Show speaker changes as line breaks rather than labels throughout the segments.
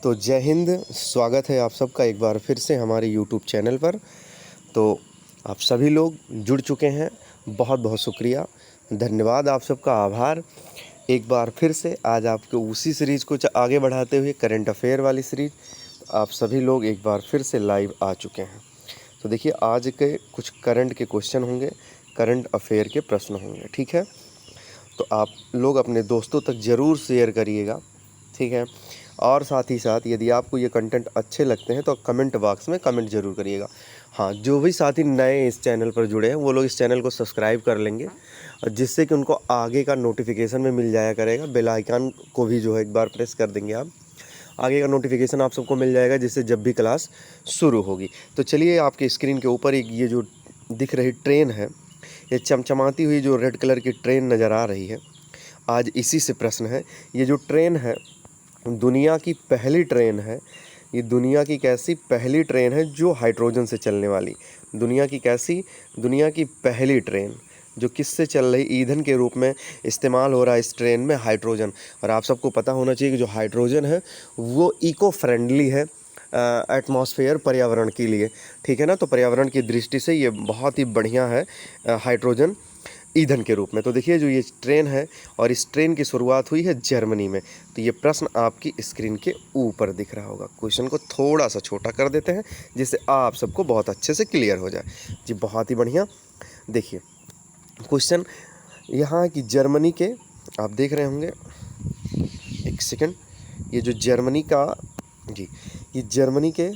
तो जय हिंद। स्वागत है आप सबका एक बार फिर से हमारे यूट्यूब चैनल पर। तो आप सभी लोग जुड़ चुके हैं, बहुत बहुत शुक्रिया, धन्यवाद, आप सबका आभार। एक बार फिर से आज आपको उसी सीरीज़ को आगे बढ़ाते हुए करंट अफेयर वाली सीरीज़, आप सभी लोग एक बार फिर से लाइव आ चुके हैं। तो देखिए, आज के कुछ करंट के क्वेश्चन होंगे, करंट अफेयर के प्रश्न होंगे, ठीक है। तो आप लोग अपने दोस्तों तक ज़रूर शेयर करिएगा, ठीक है। और साथ ही साथ यदि आपको ये कंटेंट अच्छे लगते हैं तो कमेंट बॉक्स में कमेंट ज़रूर करिएगा। हाँ, जो भी साथी नए इस चैनल पर जुड़े हैं वो लोग इस चैनल को सब्सक्राइब कर लेंगे, जिससे कि उनको आगे का नोटिफिकेशन में मिल जाया करेगा। बेल आइकन को भी जो है एक बार प्रेस कर देंगे आप, आगे का नोटिफिकेशन आप सबको मिल जाएगा, जिससे जब भी क्लास शुरू होगी। तो चलिए, आपके स्क्रीन के ऊपर एक ये जो दिख रही ट्रेन है, ये चमचमाती हुई जो रेड कलर की ट्रेन नज़र आ रही है, आज इसी से प्रश्न है। ये जो ट्रेन है दुनिया की पहली ट्रेन है। ये दुनिया की कैसी पहली ट्रेन है जो हाइड्रोजन से चलने वाली। दुनिया की पहली ट्रेन जो किससे चल रही, ईंधन के रूप में इस्तेमाल हो रहा है इस ट्रेन में हाइड्रोजन। और आप सबको पता होना चाहिए कि जो हाइड्रोजन है वो इको फ्रेंडली है एटमॉस्फेयर, पर्यावरण के लिए, ठीक है ना। तो पर्यावरण की दृष्टि से ये बहुत ही बढ़िया है हाइड्रोजन ईंधन के रूप में। तो देखिए, जो ये ट्रेन है और इस ट्रेन की शुरुआत हुई है जर्मनी में। तो ये प्रश्न आपकी स्क्रीन के ऊपर दिख रहा होगा। क्वेश्चन को थोड़ा सा छोटा कर देते हैं जिससे आप सबको बहुत अच्छे से क्लियर हो जाए जी। बहुत ही बढ़िया। देखिए क्वेश्चन यहाँ कि जर्मनी के, आप देख रहे होंगे, एक सेकंड, ये जो जर्मनी का जी, ये जर्मनी के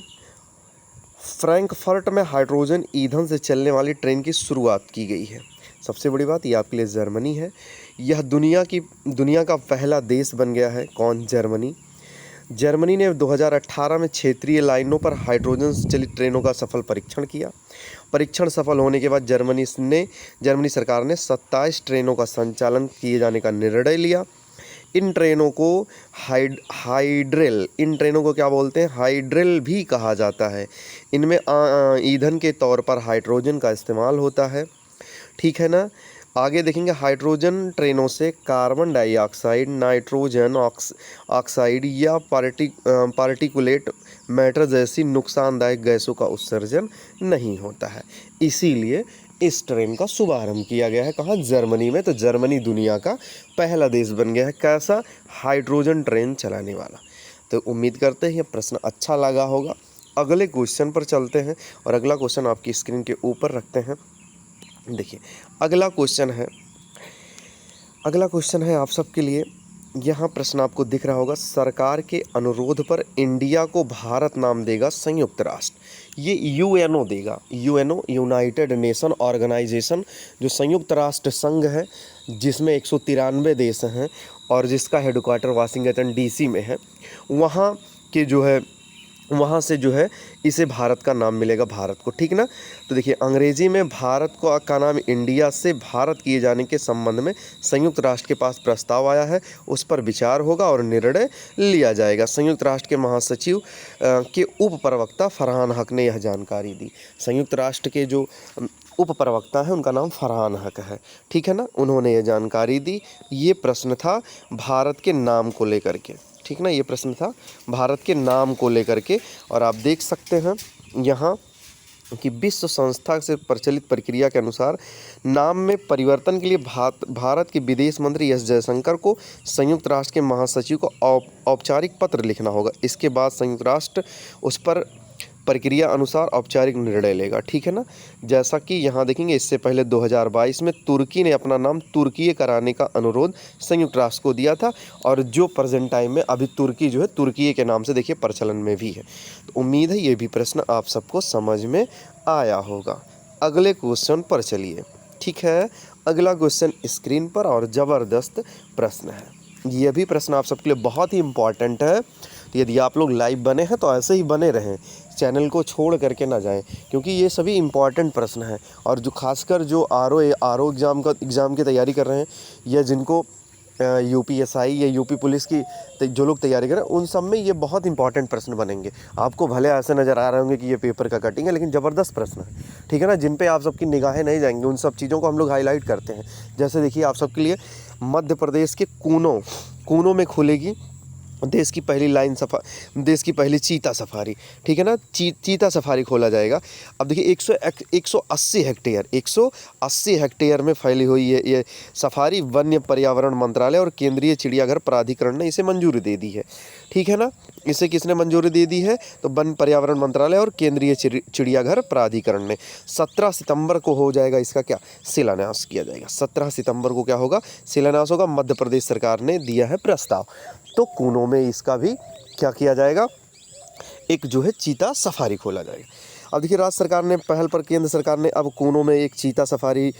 फ्रैंकफर्ट में हाइड्रोजन ईंधन से चलने वाली ट्रेन की शुरुआत की गई है। सबसे बड़ी बात, ये आपके लिए जर्मनी है। यह दुनिया का पहला देश बन गया है। कौन? जर्मनी। जर्मनी ने 2018 में क्षेत्रीय लाइनों पर हाइड्रोजन से चलित ट्रेनों का सफल परीक्षण किया। परीक्षण सफल होने के बाद जर्मनी सरकार ने 27 ट्रेनों का संचालन किए जाने का निर्णय लिया। इन ट्रेनों को इन ट्रेनों को क्या बोलते हैं? हाइड्रेल भी कहा जाता है। इनमें ईंधन के तौर पर हाइड्रोजन का इस्तेमाल होता है, ठीक है ना। आगे देखेंगे, हाइड्रोजन ट्रेनों से कार्बन डाइऑक्साइड, नाइट्रोजन ऑक्साइड या पार्टिकुलेट मैटर जैसी नुकसानदायक गैसों का उत्सर्जन नहीं होता है। इसीलिए इस ट्रेन का शुभारंभ किया गया है। कहाँ? जर्मनी में। तो जर्मनी दुनिया का पहला देश बन गया है। कैसा? हाइड्रोजन ट्रेन चलाने वाला। तो उम्मीद करते हैं ये प्रश्न अच्छा लगा होगा। अगले क्वेश्चन पर चलते हैं और अगला क्वेश्चन आपकी स्क्रीन के ऊपर रखते हैं। देखिए, अगला क्वेश्चन है आप सबके लिए। यहाँ प्रश्न आपको दिख रहा होगा, सरकार के अनुरोध पर इंडिया को भारत नाम देगा संयुक्त राष्ट्र। ये यूएनओ देगा, यूएनओ, यूनाइटेड नेशन ऑर्गेनाइजेशन, जो संयुक्त राष्ट्र संघ है, जिसमें 193 देश हैं और जिसका हेडक्वार्टर वाशिंगटन डीसी में है। वहाँ से जो है इसे भारत का नाम मिलेगा, भारत को, ठीक ना। तो देखिए, अंग्रेजी में भारत का नाम इंडिया से भारत किए जाने के संबंध में संयुक्त राष्ट्र के पास प्रस्ताव आया है। उस पर विचार होगा और निर्णय लिया जाएगा। संयुक्त राष्ट्र के महासचिव के उप प्रवक्ता फरहान हक ने यह जानकारी दी। संयुक्त राष्ट्र के जो उप प्रवक्ता है उनका नाम फरहान हक है, ठीक है ना। उन्होंने यह जानकारी दी। ये प्रश्न था भारत के नाम को लेकर के, ठीक ना। ये प्रश्न था भारत के नाम को लेकर के। और आप देख सकते हैं यहाँ कि विश्व संस्था से प्रचलित प्रक्रिया के अनुसार नाम में परिवर्तन के लिए भारत के विदेश मंत्री एस जयशंकर को संयुक्त राष्ट्र के महासचिव को औपचारिक पत्र लिखना होगा। इसके बाद संयुक्त राष्ट्र उस पर प्रक्रिया अनुसार औपचारिक निर्णय लेगा, ठीक है ना। जैसा कि यहाँ देखेंगे, इससे पहले 2022 में तुर्की ने अपना नाम तुर्की कराने का अनुरोध संयुक्त राष्ट्र को दिया था, और जो प्रेजेंट टाइम में अभी तुर्की जो है तुर्की के नाम से देखिए प्रचलन में भी है। तो उम्मीद है ये भी प्रश्न आप सबको समझ में आया होगा। अगले क्वेश्चन पर चलिए, ठीक है। अगला क्वेश्चन स्क्रीन पर और ज़बरदस्त प्रश्न है। यह भी प्रश्न आप सबके लिए बहुत ही इम्पॉर्टेंट है। तो यदि आप लोग लाइव बने हैं तो ऐसे ही बने रहें, चैनल को छोड़ करके ना जाएं, क्योंकि ये सभी इम्पॉर्टेंट प्रश्न हैं। और जो खासकर जो आर ओ एग्ज़ाम की तैयारी कर रहे हैं, या जिनको यूपीएसआई या यूपी पुलिस की जो लोग तैयारी कर रहे हैं, उन सब में ये बहुत इंपॉर्टेंट प्रश्न बनेंगे। आपको भले ऐसे नज़र आ रहे होंगे कि ये पेपर का कटिंग है, लेकिन ज़बरदस्त प्रश्न है, ठीक है ना, जिन पे आप सबकी निगाहें नहीं जाएंगी। उन सब चीज़ों को हम लोग हाईलाइट करते हैं। जैसे देखिए, आप सबके लिए मध्य प्रदेश के कूनों में खुलेगी देश की पहली चीता सफारी, ठीक है ना, चीता सफारी खोला जाएगा। अब देखिए 180 हेक्टेयर में फैली हुई है ये सफारी। वन्य पर्यावरण मंत्रालय और केंद्रीय चिड़ियाघर प्राधिकरण ने इसे मंजूरी दे दी है, ठीक है ना। इसे किसने मंजूरी दे दी है? तो वन पर्यावरण मंत्रालय और केंद्रीय चिड़ियाघर प्राधिकरण ने। 17 सितंबर को हो जाएगा इसका क्या, शिलान्यास किया जाएगा। 17 सितंबर को क्या होगा, शिलान्यास होगा। मध्य प्रदेश सरकार ने दिया है प्रस्ताव, तो कूनो में इसका भी क्या किया जाएगा, एक जो है चीता सफारी खोला जाएगा। अब देखिए राज्य सरकार ने पहल पर केंद्र सरकार ने अब कूनो में एक चीता सफारी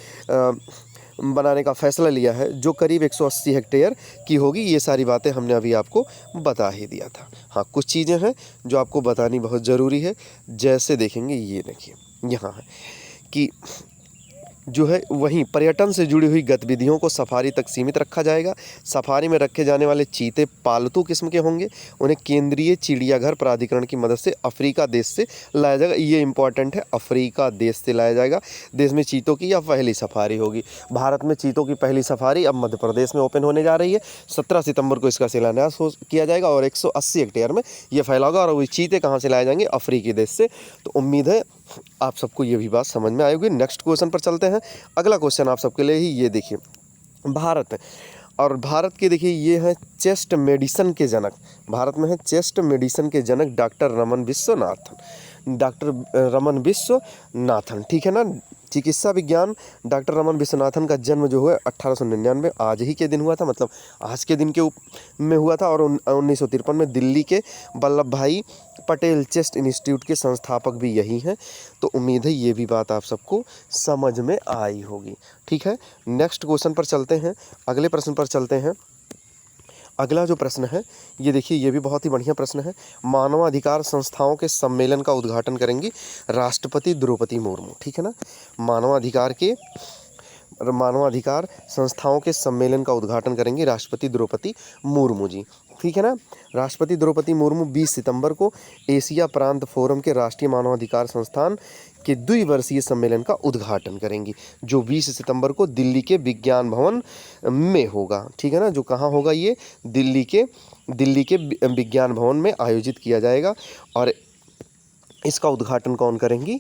बनाने का फैसला लिया है, जो करीब 180 हेक्टेयर की होगी। ये सारी बातें हमने अभी आपको बता ही दिया था। हाँ, कुछ चीज़ें हैं जो आपको बतानी बहुत ज़रूरी है। जैसे देखेंगे, ये देखिए यहाँ है कि जो है वहीं पर्यटन से जुड़ी हुई गतिविधियों को सफारी तक सीमित रखा जाएगा। सफारी में रखे जाने वाले चीते पालतू किस्म के होंगे। उन्हें केंद्रीय चिड़ियाघर प्राधिकरण की मदद से अफ्रीका देश से लाया जाएगा। ये इंपॉर्टेंट है, अफ्रीका देश से लाया जाएगा। देश में चीतों की यह पहली सफारी होगी। भारत में चीतों की पहली सफारी अब मध्य प्रदेश में ओपन होने जा रही है। 17 सितंबर को इसका शिलान्यास किया जाएगा और 180 हेक्टेयर में ये फैला होगा। और वही चीते कहाँ से लाए जाएंगे, अफ्रीकी देश से। तो उम्मीद है आप सबको ये भी बात समझ में आई होगी। नेक्स्ट क्वेश्चन पर चलते हैं। अगला क्वेश्चन आप सबके लिए ही ये देखिए, भारत और भारत के देखिए ये है चेस्ट मेडिसिन के जनक। भारत में है चेस्ट मेडिसिन के जनक डॉक्टर रमन विश्वनाथन, ठीक है ना। चिकित्सा विज्ञान डॉक्टर रमन विश्वनाथन का जन्म जो हुआ 1899 आज ही के दिन हुआ था, मतलब आज के दिन के में हुआ था। और 1953 में दिल्ली के वल्लभ भाई पटेल चेस्ट इंस्टीट्यूट के संस्थापक भी यही हैं। तो उम्मीद है ये भी बात आप सबको समझ में आई होगी, ठीक है। नेक्स्ट क्वेश्चन पर चलते हैं, अगले प्रश्न पर चलते हैं। अगला जो प्रश्न है ये देखिए, ये भी बहुत ही बढ़िया प्रश्न है। मानवाधिकार संस्थाओं के सम्मेलन का उद्घाटन करेंगी राष्ट्रपति द्रौपदी मुर्मू, ठीक है ना। मानवाधिकार संस्थाओं के सम्मेलन का उद्घाटन करेंगी राष्ट्रपति द्रौपदी मुर्मू जी, ठीक है ना। राष्ट्रपति द्रौपदी मुर्मू 20 सितंबर को एशिया प्रांत फोरम के राष्ट्रीय मानवाधिकार संस्थान के द्विवर्षीय सम्मेलन का उद्घाटन करेंगी, जो 20 सितंबर को दिल्ली के विज्ञान भवन में होगा, ठीक है ना। जो कहाँ होगा, ये दिल्ली के विज्ञान भवन में आयोजित किया जाएगा। और इसका उद्घाटन कौन करेंगी,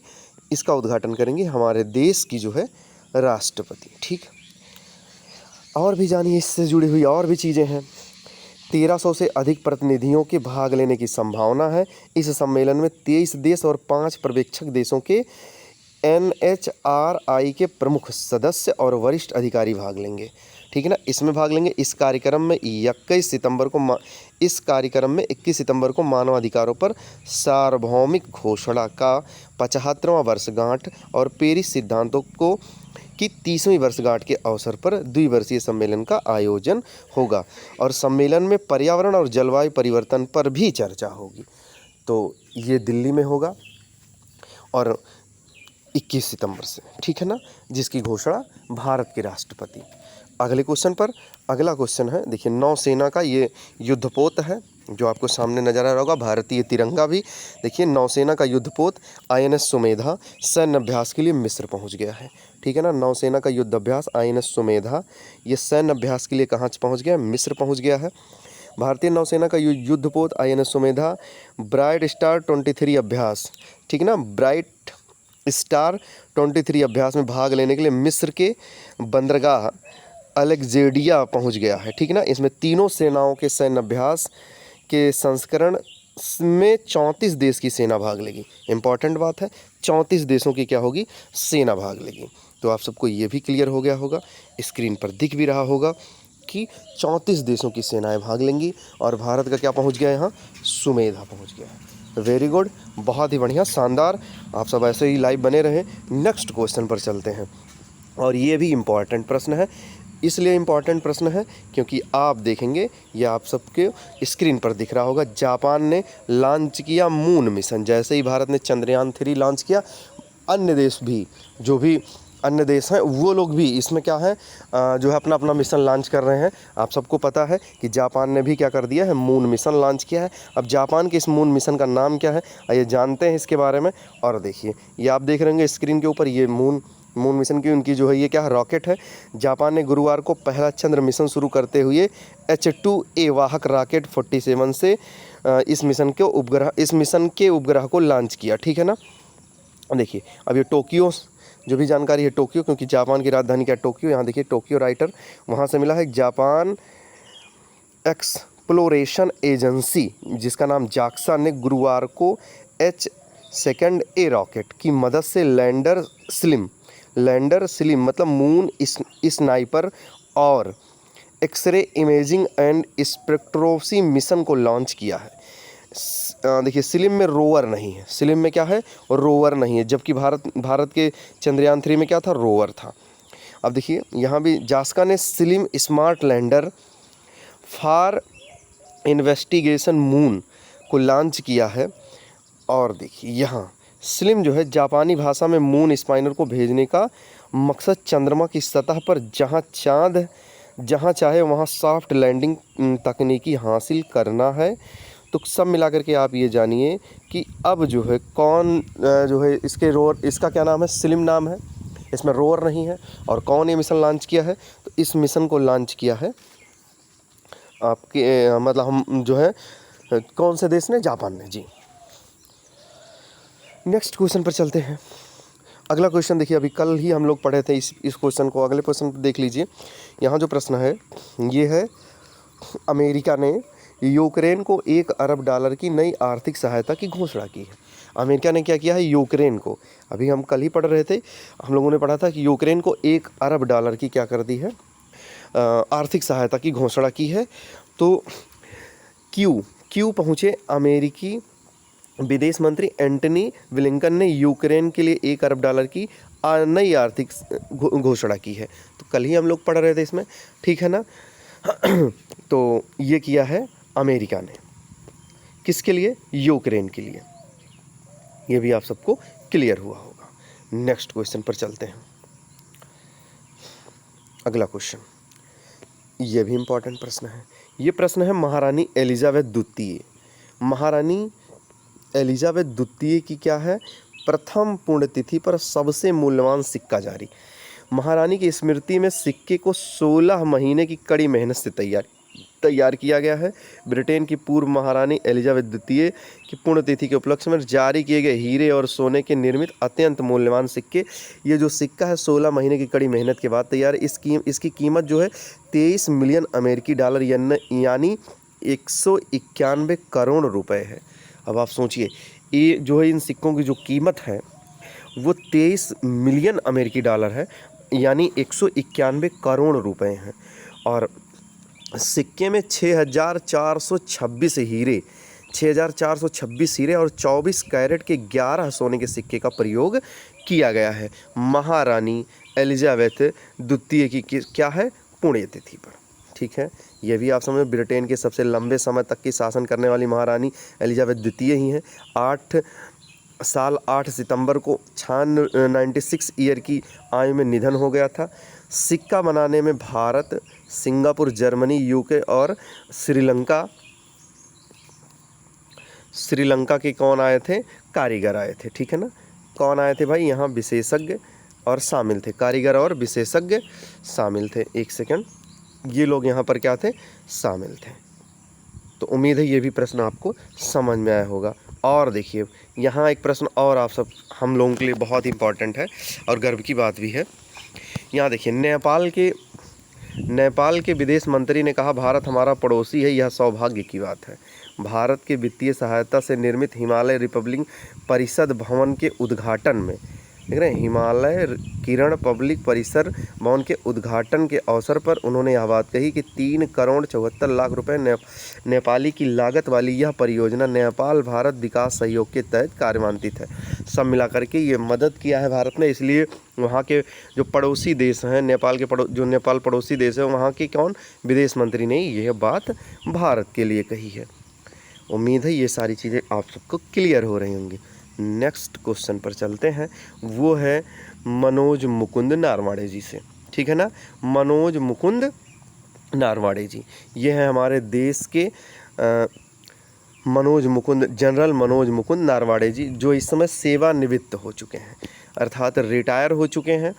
इसका उद्घाटन करेंगी हमारे देश की जो है राष्ट्रपति, ठीक। और भी जानिए इससे जुड़ी हुई और भी चीज़ें हैं। 1300 से अधिक प्रतिनिधियों के भाग लेने की संभावना है। इस सम्मेलन में 23 देश और 5 पर्यवेक्षक देशों के NHRI के प्रमुख सदस्य और वरिष्ठ अधिकारी भाग लेंगे, ठीक है ना। इसमें भाग लेंगे। इस कार्यक्रम में 21 सितंबर को मानवाधिकारों पर सार्वभौमिक घोषणा का 75वां वर्षगांठ और पेरिस सिद्धांतों की 30वीं वर्षगांठ के अवसर पर द्विवर्षीय सम्मेलन का आयोजन होगा। और सम्मेलन में पर्यावरण और जलवायु परिवर्तन पर भी चर्चा होगी। तो ये दिल्ली में होगा और 21 सितंबर से, ठीक है ना, जिसकी घोषणा भारत के राष्ट्रपति। अगले क्वेश्चन पर, अगला क्वेश्चन है देखिए, नौसेना का ये युद्धपोत है जो आपको सामने नजर आ रहा होगा, भारतीय तिरंगा भी। देखिए नौसेना का युद्धपोत INS सुमेधा सैन्य अभ्यास के लिए मिस्र पहुंच गया है, ठीक है ना। नौसेना का युद्ध अभ्यास INS सुमेधा ये सैन्य अभ्यास के लिए कहाँ पहुंच गया, मिस्र पहुंच गया है। भारतीय नौसेना का युद्धपोत INS सुमेधा ब्राइट स्टार 23 अभ्यास, ठीक है ना, ब्राइट स्टार 23 अभ्यास में भाग लेने के लिए मिस्र के बंदरगाह अलेक्जेंड्रिया पहुंच गया है, ठीक है ना। इसमें तीनों सेनाओं के सैन्य अभ्यास के संस्करण में 34 देश की सेना भाग लेगी। इंपॉर्टेंट बात है, 34 देशों की क्या होगी, सेना भाग लेगी। तो आप सबको ये भी क्लियर हो गया होगा, स्क्रीन पर दिख भी रहा होगा कि 34 देशों की सेनाएं भाग लेंगी। और भारत का क्या पहुंच गया, यहाँ सुमेधा पहुंच गया है। वेरी गुड, बहुत ही बढ़िया, शानदार। आप सब ऐसे ही लाइव बने रहें। नेक्स्ट क्वेश्चन पर चलते हैं। और ये भी इम्पॉर्टेंट प्रश्न है, इसलिए इम्पॉर्टेंट प्रश्न है क्योंकि आप देखेंगे ये आप सबके स्क्रीन पर दिख रहा होगा। जापान ने लॉन्च किया मून मिशन। जैसे ही भारत ने चंद्रयान 3 लॉन्च किया, अन्य देश भी, जो भी अन्य देश हैं वो लोग भी इसमें क्या है, जो है अपना अपना मिशन लॉन्च कर रहे हैं। आप सबको पता है कि जापान ने भी क्या कर दिया है, मून मिशन लॉन्च किया है। अब जापान के इस मून मिशन का नाम क्या है, आइए जानते हैं इसके बारे में। और देखिए ये आप देख रहे होंगे स्क्रीन के ऊपर, ये मून मून मिशन की उनकी जो है ये क्या है, रॉकेट है। जापान ने गुरुवार को पहला चंद्र मिशन शुरू करते हुए H2A वाहक रॉकेट 47 से इस मिशन के उपग्रह को लॉन्च किया। ठीक है ना। देखिए अब ये टोक्यो, जो भी जानकारी है टोक्यो, क्योंकि जापान की राजधानी क्या है, टोक्यो। यहाँ देखिए टोक्यो राइटर वहाँ से मिला है। जापान एक्सप्लोरेशन एजेंसी जिसका नाम जाक्सा ने गुरुवार को H2A रॉकेट की मदद से लैंडर स्लिम मतलब मून स्नाइपर और X ray imaging and spectroscopy mission को लॉन्च किया है। देखिए स्लिम में रोवर नहीं है, स्लिम में क्या है, रोवर नहीं है, जबकि भारत के चंद्रयान 3 में क्या था, रोवर था। अब देखिए यहाँ भी जास्का ने slim smart lander for investigation moon को लॉन्च किया है। और देखिए यहाँ स्लिम जो है जापानी भाषा में मून स्पाइनर को भेजने का मकसद चंद्रमा की सतह पर जहाँ चाहे वहाँ सॉफ्ट लैंडिंग तकनीकी हासिल करना है। तो सब मिलाकर के आप ये जानिए कि अब जो है कौन जो है इसका क्या नाम है, स्लिम नाम है, इसमें रोवर नहीं है। और कौन ये मिशन लॉन्च किया है, तो इस मिशन को लॉन्च किया है आपके मतलब हम जो है कौन से देश ने, जापान ने जी। नेक्स्ट क्वेश्चन पर चलते हैं। अगला क्वेश्चन देखिए, अभी कल ही हम लोग पढ़े थे इस क्वेश्चन को। अगले क्वेश्चन पर देख लीजिए। यहाँ जो प्रश्न है ये है, अमेरिका ने यूक्रेन को $1 अरब की नई आर्थिक सहायता की घोषणा की है। अमेरिका ने क्या किया है, यूक्रेन को, अभी हम कल ही पढ़ रहे थे, हम लोगों ने पढ़ा था कि यूक्रेन को $1 अरब की क्या कर दी है, आर्थिक सहायता की घोषणा की है। तो क्यों पहुँचे अमेरिकी विदेश मंत्री एंटनी ब्लिंकन ने यूक्रेन के लिए $1 अरब की नई आर्थिक घोषणा की है। तो कल ही हम लोग पढ़ रहे थे इसमें, ठीक है ना। तो ये किया है अमेरिका ने, किसके लिए, यूक्रेन के लिए। ये भी आप सबको क्लियर हुआ होगा। नेक्स्ट क्वेश्चन पर चलते हैं। अगला क्वेश्चन, ये भी इम्पोर्टेंट प्रश्न है। ये प्रश्न है महारानी एलिजाबेथ द्वितीय। महारानी एलिजाबेथ द्वितीय की क्या है, प्रथम पुण्यतिथि पर सबसे मूल्यवान सिक्का जारी। महारानी की स्मृति में सिक्के को 16 महीने की कड़ी मेहनत से तैयार किया गया है। ब्रिटेन की पूर्व महारानी एलिजाबेथ द्वितीय की पुण्यतिथि के उपलक्ष्य में जारी किए गए हीरे और सोने के निर्मित अत्यंत मूल्यवान सिक्के। ये जो सिक्का है 16 महीने की कड़ी मेहनत के बाद तैयार। इसकी कीमत जो है $23 मिलियन यानी 191 करोड़ रुपए है। अब आप सोचिए, ये जो है इन सिक्कों की जो कीमत है वो $23 मिलियन है, यानी 191 करोड़ रुपए हैं। और सिक्के में 6426 हीरे और 24 कैरेट के 11 सोने के सिक्के का प्रयोग किया गया है महारानी एलिजाबेथ द्वितीय की क्या है, पुण्यतिथि पर। ठीक है, ये भी आप समझ, ब्रिटेन के सबसे लंबे समय तक की शासन करने वाली महारानी एलिजाबेथ द्वितीय ही हैं। 8 सितंबर को 96 ईयर की आयु में निधन हो गया था। सिक्का बनाने में भारत, सिंगापुर, जर्मनी, यूके और श्रीलंका के कौन आए थे, कारीगर आए थे। ठीक है ना, कौन आए थे भाई, यहाँ विशेषज्ञ और शामिल थे, कारीगर और विशेषज्ञ शामिल थे। एक सेकंड, ये लोग यहाँ पर क्या थे, शामिल थे। तो उम्मीद है ये भी प्रश्न आपको समझ में आया होगा। और देखिए यहाँ एक प्रश्न और हम लोगों के लिए बहुत इम्पॉर्टेंट है और गर्व की बात भी है। यहाँ देखिए, नेपाल के विदेश मंत्री ने कहा, भारत हमारा पड़ोसी है, यह सौभाग्य की बात है। भारत के वित्तीय सहायता से निर्मित हिमालय रिपब्लिक परिषद भवन के उद्घाटन में, देख रहे हैं, हिमालय किरण पब्लिक परिसर भवन के उद्घाटन के अवसर पर उन्होंने यह बात कही कि 3 करोड़ 74 लाख रुपए नेपाली की लागत वाली यह परियोजना नेपाल भारत विकास सहयोग के तहत कार्यान्वित है। सब मिलाकर के ये मदद किया है भारत ने, इसलिए वहाँ के जो पड़ोसी देश हैं, नेपाल पड़ोसी देश है, वहाँ के विदेश मंत्री ने यह बात भारत के लिए कही है। उम्मीद है ये सारी चीज़ें आप सबको क्लियर हो रही होंगी। नेक्स्ट क्वेश्चन पर चलते हैं, वो है मनोज मुकुंद नारवाड़े जी से। ठीक है ना, मनोज मुकुंद नारवाड़े जी, ये हैं हमारे देश के जनरल मनोज मुकुंद नारवाड़े जी, जो इस समय सेवानिवृत्त हो चुके हैं, अर्थात रिटायर हो चुके हैं।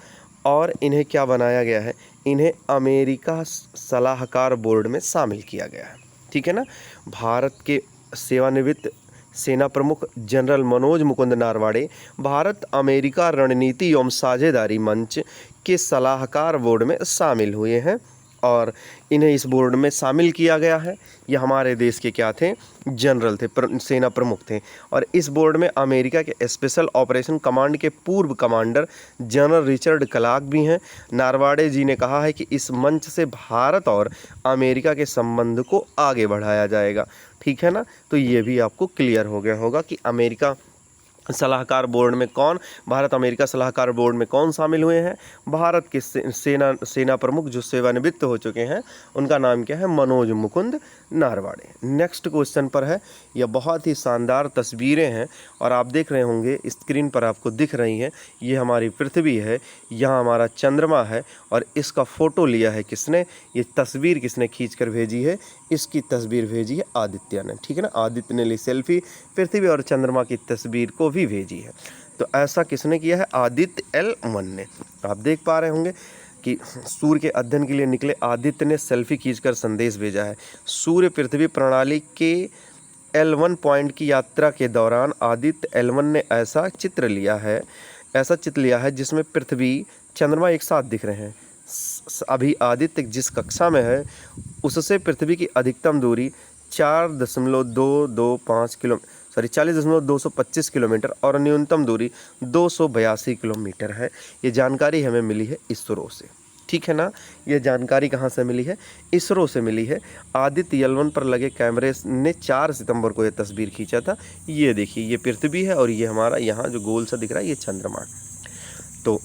और इन्हें क्या बनाया गया है, इन्हें अमेरिका सलाहकार बोर्ड में शामिल किया गया है। ठीक है ना। भारत के सेवानिवृत्त सेना प्रमुख जनरल मनोज मुकुंद नारवाड़े भारत अमेरिका रणनीति एवं साझेदारी मंच के सलाहकार बोर्ड में शामिल हुए हैं और इन्हें इस बोर्ड में शामिल किया गया है। ये हमारे देश के क्या थे, जनरल थे, सेना प्रमुख थे। और इस बोर्ड में अमेरिका के स्पेशल ऑपरेशन कमांड के पूर्व कमांडर जनरल रिचर्ड क्लार्क भी हैं। नारवाड़े जी ने कहा है कि इस मंच से भारत और अमेरिका के संबंध को आगे बढ़ाया जाएगा। ठीक है ना। तो ये भी आपको क्लियर हो गया होगा कि अमेरिका सलाहकार बोर्ड में कौन, भारत अमेरिका सलाहकार बोर्ड में कौन शामिल हुए हैं, भारत के सेना प्रमुख जो सेवानिवृत्त हो चुके हैं, उनका नाम क्या है, मनोज मुकुंद नारवाड़े। नेक्स्ट क्वेश्चन पर है, यह बहुत ही शानदार तस्वीरें हैं और आप देख रहे होंगे स्क्रीन पर आपको दिख रही हैं। ये हमारी पृथ्वी है, यहाँ हमारा चंद्रमा है और इसका फ़ोटो लिया है किसने, ये तस्वीर किसने खींच कर भेजी है, इसकी तस्वीर भेजी है आदित्य ने। ठीक है ना। आदित्य ने ली सेल्फी, पृथ्वी और चंद्रमा की तस्वीर को भी भेजी है। तो ऐसा किसने किया है, आदित्य L1 ने। आप देख पा रहे होंगे कि सूर्य के अध्ययन के लिए निकले आदित्य ने सेल्फी खींचकर संदेश भेजा है। सूर्य पृथ्वी प्रणाली के L1 पॉइंट की यात्रा के दौरान आदित्य L1 ने ऐसा चित्र लिया है जिसमें पृथ्वी चंद्रमा एक साथ दिख रहे हैं। अभी आदित्य जिस कक्षा में है उससे पृथ्वी की अधिकतम दूरी 40.225 किलोमीटर और न्यूनतम दूरी 282 किलोमीटर है। ये जानकारी हमें मिली है इसरो से। ठीक है ना। ये जानकारी कहाँ से मिली है, इसरो से मिली है। आदित्य L1 पर लगे कैमरे ने 4 सितंबर को ये तस्वीर खींचा था। ये देखिए, ये पृथ्वी है और ये हमारा यहाँ जो गोल सा दिख रहा है ये चंद्रमा। तो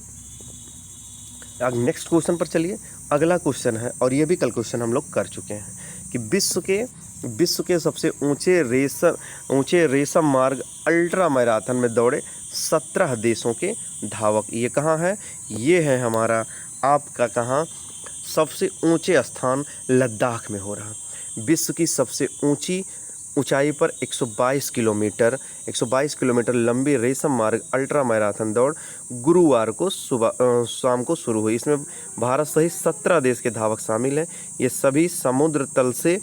अब नेक्स्ट क्वेश्चन पर चलिए। अगला क्वेश्चन है और ये भी कल क्वेश्चन हम लोग कर चुके हैं कि विश्व के सबसे ऊंचे रेशम मार्ग अल्ट्रा मैराथन में दौड़े 17 देशों के धावक। ये कहाँ है, ये है हमारा आपका कहाँ, सबसे ऊंचे स्थान लद्दाख में हो रहा। विश्व की सबसे ऊंचाई पर 122 किलोमीटर लंबी रेशम मार्ग अल्ट्रा मैराथन दौड़ गुरुवार को शाम को शुरू हुई। इसमें भारत सहित 17 देश के धावक शामिल हैं। ये सभी समुद्र तल से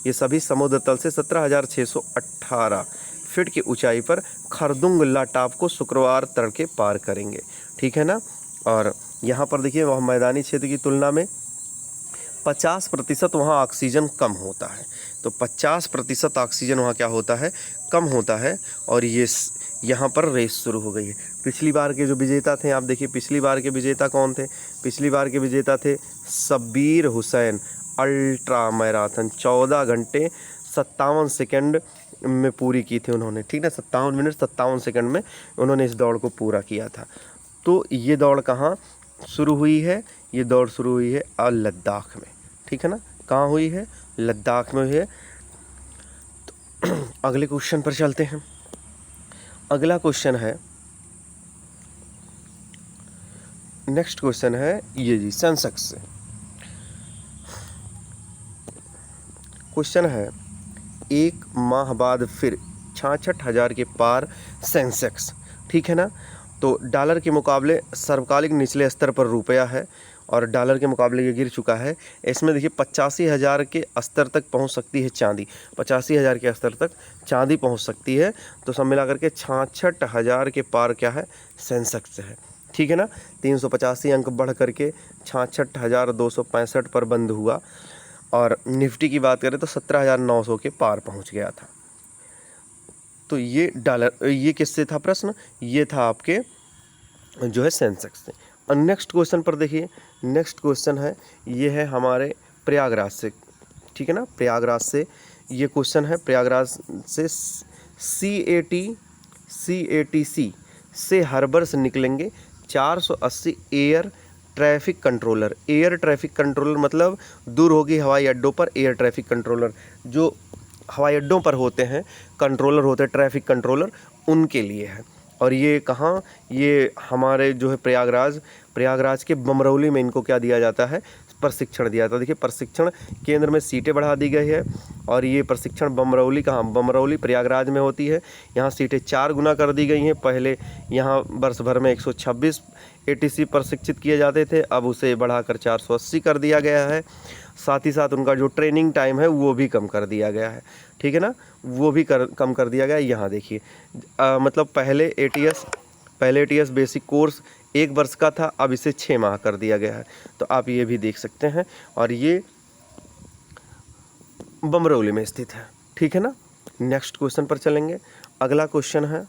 17,618 फीट की ऊंचाई पर खरदुंग टाप को शुक्रवार तड़के पार करेंगे। ठीक है ना। और यहाँ पर देखिए, वह मैदानी क्षेत्र की तुलना में 50% वहाँ ऑक्सीजन कम होता है। तो 50% ऑक्सीजन वहाँ क्या होता है, कम होता है। और ये यहाँ पर रेस शुरू हो गई है। पिछली बार के जो विजेता थे, आप देखिए पिछली बार के विजेता कौन थे, पिछली बार के विजेता थे शब्बीर हुसैन। अल्ट्रा मैराथन 14 घंटे 57 सेकंड में पूरी की थी उन्होंने। ठीक है, 57 मिनट 57 सेकंड में उन्होंने इस दौड़ को पूरा किया था। तो ये दौड़ कहाँ शुरू हुई है, ये दौड़ शुरू हुई है लद्दाख में। ठीक है ना। कहाँ हुई है, लद्दाख में हुई है। तो अगले क्वेश्चन पर चलते हैं। अगला क्वेश्चन है, नेक्स्ट क्वेश्चन है ये जी, सेंसेक्स से क्वेश्चन है। एक माह बाद फिर 66,000 के पार सेंसेक्स। ठीक है ना। तो डॉलर के मुकाबले सर्वकालिक निचले स्तर पर रुपया है और डॉलर के मुकाबले ये गिर चुका है। इसमें देखिए 85,000 के स्तर तक पहुंच सकती है चांदी, 85,000 के स्तर तक चांदी पहुंच सकती है। तो सब मिलाकर के 66,000 के पार क्या है, सेंसेक्स है। ठीक है ना। 385 अंक बढ़ करके 66,265 पर बंद हुआ। और निफ्टी की बात करें तो 17,900 के पार पहुंच गया था। तो ये डॉलर, ये किससे था प्रश्न, ये था आपके जो है सेंसेक्स से। और नेक्स्ट क्वेश्चन पर देखिए, नेक्स्ट क्वेश्चन है, ये है हमारे प्रयागराज से। ठीक है ना। प्रयागराज से ये क्वेश्चन है। प्रयागराज से CATC से हर वर्ष निकलेंगे 480 air traffic controller. Air traffic controller मतलब दूर होगी हवाई अड्डों पर एयर ट्रैफिक कंट्रोलर, जो हवाई अड्डों पर होते हैं कंट्रोलर होते हैं, ट्रैफिक कंट्रोलर, उनके लिए है। और ये कहाँ, ये हमारे जो है प्रयागराज के बमरौली में इनको क्या दिया जाता है, प्रशिक्षण दिया था। देखिए प्रशिक्षण केंद्र में सीटें बढ़ा दी गई है और ये प्रशिक्षण बमरौली कहाँ, बमरौली प्रयागराज में होती है। यहाँ सीटें 4 गुना कर दी गई हैं। पहले यहाँ वर्ष भर में 126 ATC प्रशिक्षित किए जाते थे, अब उसे बढ़ाकर 480 कर दिया गया है। साथ ही साथ उनका जो ट्रेनिंग टाइम है वो भी कम कर दिया गया है, ठीक है ना, वो भी कम कर दिया गया है। यहाँ देखिए मतलब पहले ATS बेसिक कोर्स 1 वर्ष का था, अब इसे 6 माह कर दिया गया है। तो आप ये भी देख सकते हैं और ये बमरौली में स्थित है, ठीक है ना। नेक्स्ट क्वेश्चन पर चलेंगे। अगला क्वेश्चन है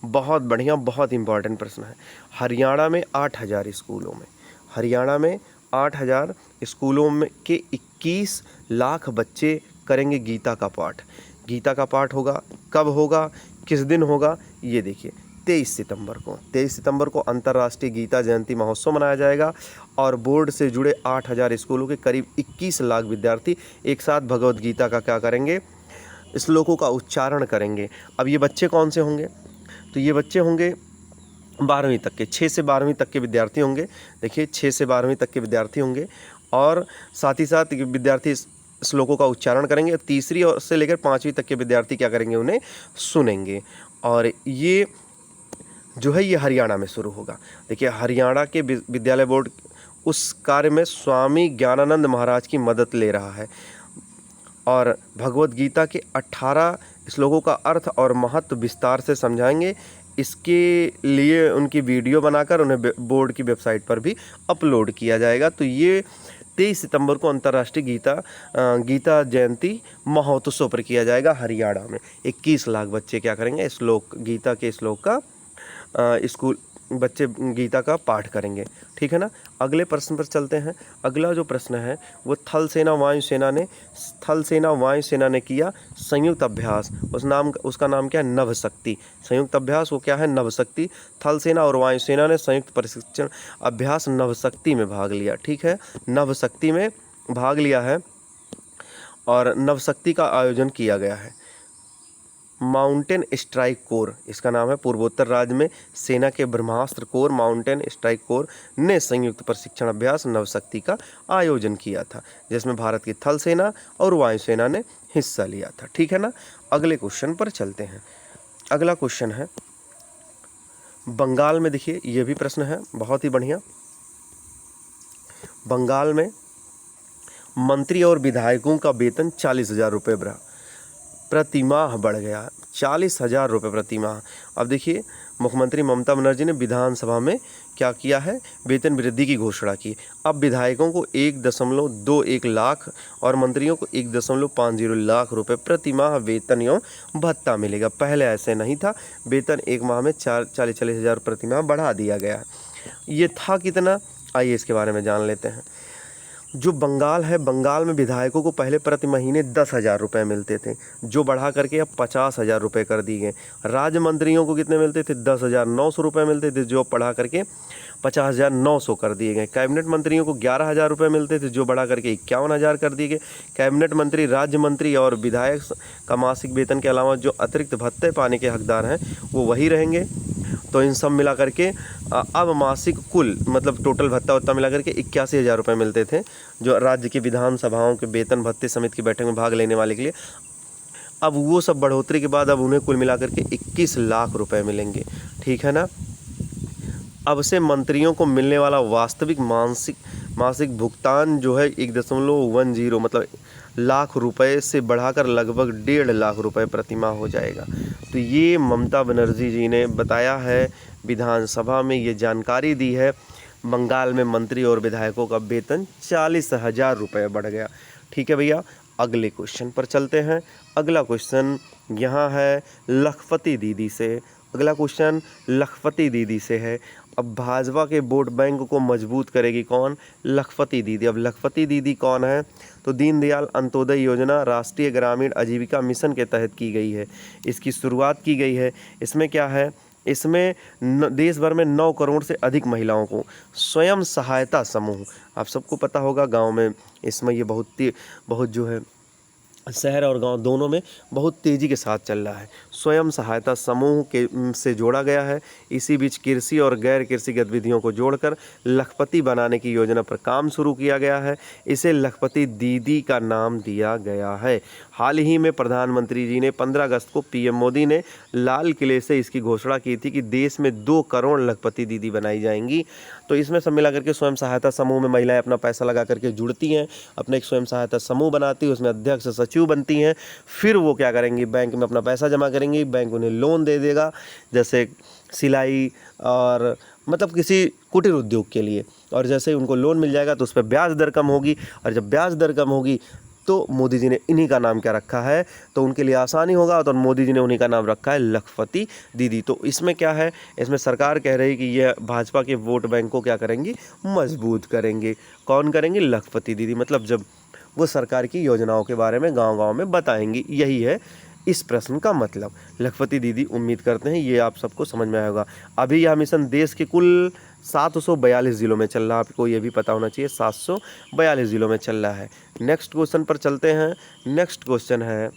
बहुत बढ़िया, बहुत इंपॉर्टेंट प्रश्न है। हरियाणा में 8000 स्कूलों में, हरियाणा में 8000 स्कूलों में के 21 लाख बच्चे करेंगे गीता का पाठ। गीता का पाठ होगा, कब होगा, किस दिन होगा, ये देखिए 23 सितंबर को अंतर्राष्ट्रीय गीता जयंती महोत्सव मनाया जाएगा और बोर्ड से जुड़े 8000 स्कूलों के करीब 21 लाख विद्यार्थी एक साथ भगवत गीता का क्या करेंगे, श्लोकों का उच्चारण करेंगे। अब ये बच्चे कौन से होंगे, तो ये बच्चे होंगे 12वीं तक के, 6 से 12वीं तक के विद्यार्थी होंगे। देखिए 6 से 12वीं तक के विद्यार्थी होंगे और साथ ही साथ विद्यार्थी श्लोकों का उच्चारण करेंगे। तीसरी और से लेकर 5वीं तक के विद्यार्थी क्या करेंगे, उन्हें सुनेंगे। और ये जो है ये हरियाणा में शुरू होगा। देखिए हरियाणा के विद्यालय बोर्ड उस कार्य में स्वामी ज्ञानानंद महाराज की मदद ले रहा है और भगवत गीता के 18 श्लोकों का अर्थ और महत्व विस्तार से समझाएंगे। इसके लिए उनकी वीडियो बनाकर उन्हें बोर्ड की वेबसाइट पर भी अपलोड किया जाएगा। तो ये 23 सितंबर को अंतर्राष्ट्रीय गीता जयंती महोत्सव पर किया जाएगा हरियाणा में। 21 लाख बच्चे क्या करेंगे, गीता के श्लोक का स्कूल बच्चे गीता का पाठ करेंगे, ठीक है ना। अगले प्रश्न पर चलते हैं। अगला जो प्रश्न है वो थल सेना वायु सेना ने किया संयुक्त अभ्यास, उसका नाम क्या है, नभशक्ति। संयुक्त अभ्यास वो क्या है, नभशक्ति। थल सेना और वायु सेना ने संयुक्त प्रशिक्षण अभ्यास नभशक्ति में भाग लिया, ठीक है, नभशक्ति में भाग लिया है और नभशक्ति का आयोजन किया गया है। माउंटेन स्ट्राइक कोर इसका नाम है। पूर्वोत्तर राज्य में सेना के ब्रह्मास्त्र कोर माउंटेन स्ट्राइक कोर ने संयुक्त प्रशिक्षण अभ्यास नवशक्ति का आयोजन किया था, जिसमें भारत की थल सेना और वायु सेना ने हिस्सा लिया था, ठीक है ना। अगले क्वेश्चन पर चलते हैं। अगला क्वेश्चन है बंगाल में। देखिए ये भी प्रश्न है बहुत ही बढ़िया। बंगाल में मंत्री और विधायकों का वेतन 40,000 रुपये प्रति माह बढ़ गया, 40,000 रुपये प्रति माह। अब देखिए मुख्यमंत्री ममता बनर्जी ने विधानसभा में क्या किया है, वेतन वृद्धि की घोषणा की। अब विधायकों को 1.21 लाख और मंत्रियों को 1.50 लाख रुपए प्रति माह वेतन एवं भत्ता मिलेगा। पहले ऐसे नहीं था, वेतन एक माह में 40 हज़ार प्रति माह बढ़ा दिया गया। ये था कितना, आइए इसके बारे में जान लेते हैं। जो बंगाल है, बंगाल में विधायकों को पहले प्रति महीने 10,000 रुपये मिलते थे, जो बढ़ा करके अब 50,000 रुपये कर दिए गए। राज्य मंत्रियों को कितने मिलते थे, 10,900 रुपये मिलते थे, जो बढ़ा करके 50,900 कर दिए गए। कैबिनेट मंत्रियों को 11,000 रुपये मिलते थे, जो बढ़ा करके 51,000 कर दिए गए। कैबिनेट मंत्री, राज्य मंत्री और विधायक का मासिक वेतन के अलावा जो अतिरिक्त भत्ते पाने के हकदार हैं वो वही रहेंगे। तो इन सब मिला करके अब मासिक कुल मतलब टोटल भत्ता वत्ता मिला करके 81,000 रुपये मिलते थे, जो राज्य की विधानसभाओं के वेतन भत्ते समिति की बैठक में भाग लेने वाले के लिए। अब वो सब बढ़ोतरी के बाद अब उन्हें कुल मिला करके 21 लाख रुपए मिलेंगे, ठीक है ना। अब से मंत्रियों को मिलने वाला वास्तविक मासिक भुगतान जो है 1.10 मतलब लाख रुपए से बढ़ाकर लगभग 1.5 लाख रुपए प्रति माह हो जाएगा। तो ये ममता बनर्जी जी ने बताया है, विधानसभा में ये जानकारी दी है। बंगाल में मंत्री और विधायकों का वेतन 40,000 रुपये बढ़ गया, ठीक है भैया। अगले क्वेश्चन पर चलते हैं। अगला क्वेश्चन यहाँ है लखपति दीदी से। अगला क्वेश्चन लखपति दीदी से है। अब भाजपा के वोट बैंक को मजबूत करेगी कौन, लखपति दीदी। अब लखपति दीदी कौन है, तो दीनदयाल अंत्योदय योजना राष्ट्रीय ग्रामीण आजीविका मिशन के तहत की गई है, इसकी शुरुआत की गई है। इसमें क्या है, इसमें देश भर में 9 करोड़ से अधिक महिलाओं को स्वयं सहायता समूह, आप सबको पता होगा गांव में इसमें ये बहुत जो है शहर और गांव दोनों में बहुत तेज़ी के साथ चल रहा है। स्वयं सहायता समूह के से जोड़ा गया है। इसी बीच कृषि और गैर कृषि गतिविधियों को जोड़कर लखपति बनाने की योजना पर काम शुरू किया गया है। इसे लखपति दीदी का नाम दिया गया है। हाल ही में प्रधानमंत्री जी ने 15 अगस्त को पीएम मोदी ने लाल किले से इसकी घोषणा की थी कि देश में 2 करोड़ लखपति दीदी बनाई जाएंगी। तो इसमें सब मिला करके स्वयं सहायता समूह में महिलाएं अपना पैसा लगा करके जुड़ती हैं, अपने एक स्वयं सहायता समूह बनाती है, उसमें अध्यक्ष सचिव बनती हैं। फिर वो क्या करेंगी, बैंक में अपना पैसा जमा करेंगी, बैंक उन्हें लोन दे देगा, जैसे सिलाई और मतलब किसी कुटीर उद्योग के लिए। और जैसे ही उनको लोन मिल जाएगा तो उस पर ब्याज दर कम होगी, और जब ब्याज दर कम होगी तो मोदी जी ने इन्हीं का नाम क्या रखा है, तो उनके लिए आसानी होगा, तो मोदी जी ने उन्हीं का नाम रखा है लखपति दीदी। तो इसमें क्या है, इसमें सरकार कह रही कि यह भाजपा के वोट बैंक को क्या करेंगी, मजबूत करेंगे। कौन करेंगे, लखपति दीदी। मतलब जब वो सरकार की योजनाओं के बारे में गांव-गांव में बताएंगी, यही है इस प्रश्न का मतलब। लखपति दीदी उम्मीद करते हैं ये आप सबको समझ में आया होगा। अभी यह मिशन देश के कुल 742 ज़िलों में चल रहा है, आपको ये भी पता होना चाहिए 742 ज़िलों में चल रहा है। नेक्स्ट क्वेश्चन पर चलते हैं। नेक्स्ट क्वेश्चन है,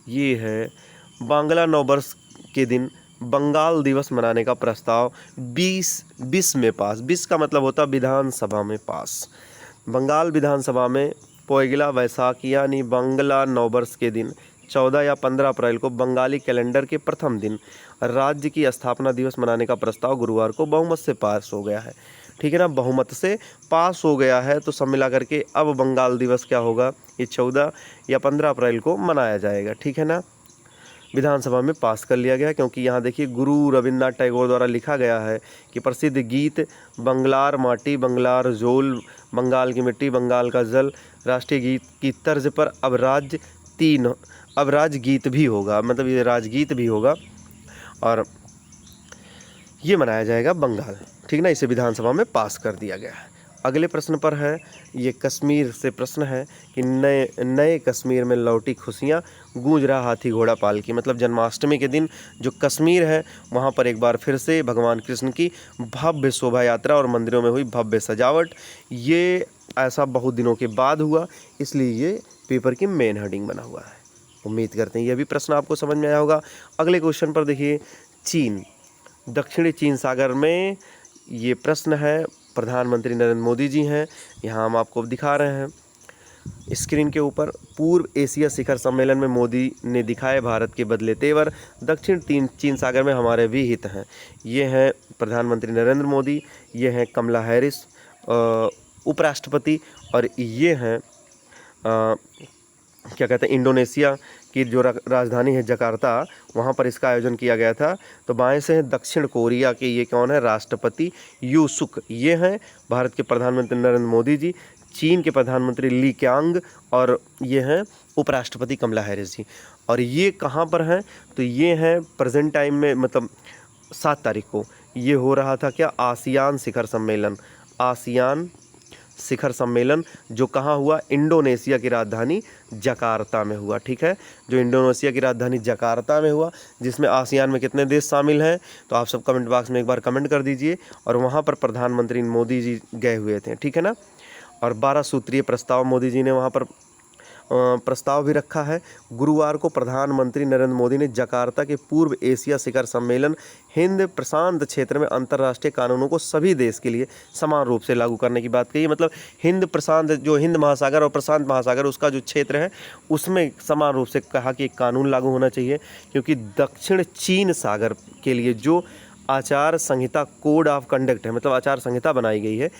ये है बांग्ला नववर्ष के दिन बंगाल दिवस मनाने का प्रस्ताव 20 में पास। 20 का मतलब होता है विधानसभा में पास। बंगाल विधानसभा में पोइगला वैसाखी यानी बांग्ला नववर्ष के दिन 14 या 15 अप्रैल को बंगाली कैलेंडर के प्रथम दिन राज्य की स्थापना दिवस मनाने का प्रस्ताव गुरुवार को बहुमत से पास हो गया है। ठीक है ना, बहुमत से पास हो गया है। तो सब मिला करके अब बंगाल दिवस क्या होगा, ये 14 या 15 अप्रैल को मनाया जाएगा। ठीक है ना, विधानसभा में पास कर लिया गया, क्योंकि यहाँ देखिए गुरु रविन्द्रनाथ टैगोर द्वारा लिखा गया है कि प्रसिद्ध गीत बंगलार माटी बंगलार जोल, बंगाल की मिट्टी बंगाल का जल, राष्ट्रीय गीत की तर्ज पर अब राजगीत भी होगा, मतलब ये राजगीत भी होगा और ये मनाया जाएगा बंगाल। ठीक ना, इसे विधानसभा में पास कर दिया गया है। अगले प्रश्न पर है, ये कश्मीर से प्रश्न है कि नए कश्मीर में लौटी खुशियाँ, गूंज रहा हाथी घोड़ा पालकी। मतलब जन्माष्टमी के दिन जो कश्मीर है वहाँ पर एक बार फिर से भगवान कृष्ण की भव्य शोभा यात्रा और मंदिरों में हुई भव्य सजावट। ये ऐसा बहुत दिनों के बाद हुआ, इसलिए ये पेपर की मेन हेडिंग बना हुआ है। उम्मीद करते हैं यह भी प्रश्न आपको समझ में आया होगा। अगले क्वेश्चन पर देखिए, चीन, दक्षिणी चीन सागर में ये प्रश्न है। प्रधानमंत्री नरेंद्र मोदी जी हैं, यहाँ हम आपको दिखा रहे हैं स्क्रीन के ऊपर। पूर्व एशिया शिखर सम्मेलन में मोदी ने दिखाए भारत के बदले तेवर, दक्षिण चीन सागर में हमारे भी हित हैं। ये हैं प्रधानमंत्री नरेंद्र मोदी, ये हैं कमला हैरिस उपराष्ट्रपति, और ये हैं क्या कहते हैं, इंडोनेशिया की जो राजधानी है जकार्ता, वहाँ पर इसका आयोजन किया गया था। तो बाएं से हैं दक्षिण कोरिया के, ये कौन है, राष्ट्रपति यू सुक। ये हैं भारत के प्रधानमंत्री नरेंद्र मोदी जी, चीन के प्रधानमंत्री ली क्यांग, और ये हैं उपराष्ट्रपति कमला हैरिस जी। और ये कहाँ पर हैं, तो ये हैं प्रेजेंट टाइम में, मतलब 7 तारीख को ये हो रहा था क्या, आसियान शिखर सम्मेलन। आसियान शिखर सम्मेलन जो कहाँ हुआ, इंडोनेशिया की राजधानी जकार्ता में हुआ। ठीक है, जो इंडोनेशिया की राजधानी जकार्ता में हुआ, जिसमें आसियान में कितने देश शामिल हैं, तो आप सब कमेंट बॉक्स में एक बार कमेंट कर दीजिए। और वहाँ पर प्रधानमंत्री मोदी जी गए हुए थे। ठीक है ना, और 12 सूत्रीय प्रस्ताव मोदी जी ने वहाँ पर प्रस्ताव भी रखा है। गुरुवार को प्रधानमंत्री नरेंद्र मोदी ने जकार्ता के पूर्व एशिया शिखर सम्मेलन हिंद प्रशांत क्षेत्र में अंतर्राष्ट्रीय कानूनों को सभी देश के लिए समान रूप से लागू करने की बात कही। मतलब हिंद प्रशांत, जो हिंद महासागर और प्रशांत महासागर उसका जो क्षेत्र है, उसमें समान रूप से कहा कि एक कानून लागू होना चाहिए, क्योंकि दक्षिण चीन सागर के लिए जो आचार संहिता कोड ऑफ कंडक्ट है, मतलब आचार संहिता बनाई गई है,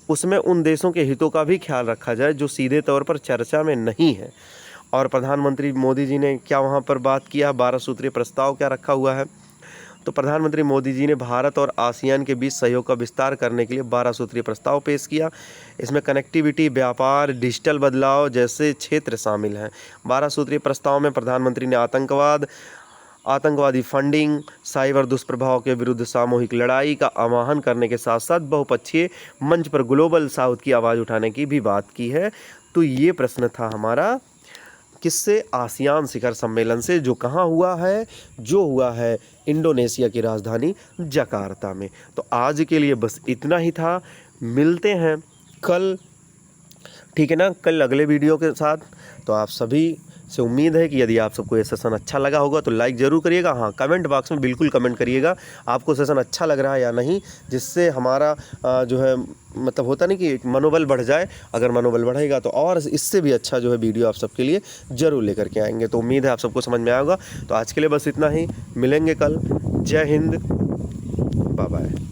उसमें उन देशों के हितों का भी ख्याल रखा जाए जो सीधे तौर पर चर्चा में नहीं है। और प्रधानमंत्री मोदी जी ने क्या वहाँ पर बात किया, 12 सूत्रीय प्रस्ताव क्या रखा हुआ है, तो प्रधानमंत्री मोदी जी ने भारत और आसियान के बीच सहयोग का विस्तार करने के लिए 12 सूत्रीय प्रस्ताव पेश किया। इसमें कनेक्टिविटी, व्यापार, डिजिटल बदलाव जैसे क्षेत्र शामिल हैं। 12 सूत्रीय प्रस्ताव में प्रधानमंत्री ने आतंकवादी फंडिंग, साइबर दुष्प्रभाव के विरुद्ध सामूहिक लड़ाई का आह्वान करने के साथ साथ बहुपक्षीय मंच पर ग्लोबल साउथ की आवाज़ उठाने की भी बात की है। तो ये प्रश्न था हमारा किससे, आसियान शिखर सम्मेलन से, जो कहाँ हुआ है, जो हुआ है इंडोनेशिया की राजधानी जकार्ता में। तो आज के लिए बस इतना ही था। मिलते हैं कल ठीक है ना, कल अगले वीडियो के साथ। तो आप सभी से उम्मीद है कि यदि आप सबको ये सेशन अच्छा लगा होगा तो लाइक ज़रूर करिएगा। हाँ, कमेंट बॉक्स में बिल्कुल कमेंट करिएगा आपको सेशन अच्छा लग रहा है या नहीं, जिससे हमारा जो है मतलब होता नहीं कि मनोबल बढ़ जाए। अगर मनोबल बढ़ेगा तो और इससे भी अच्छा जो है वीडियो आप सबके लिए ज़रूर लेकर के आएंगे। तो उम्मीद है आप सबको समझ में आएगा। तो आज के लिए बस इतना ही, मिलेंगे कल। जय हिंद, बाय बाय।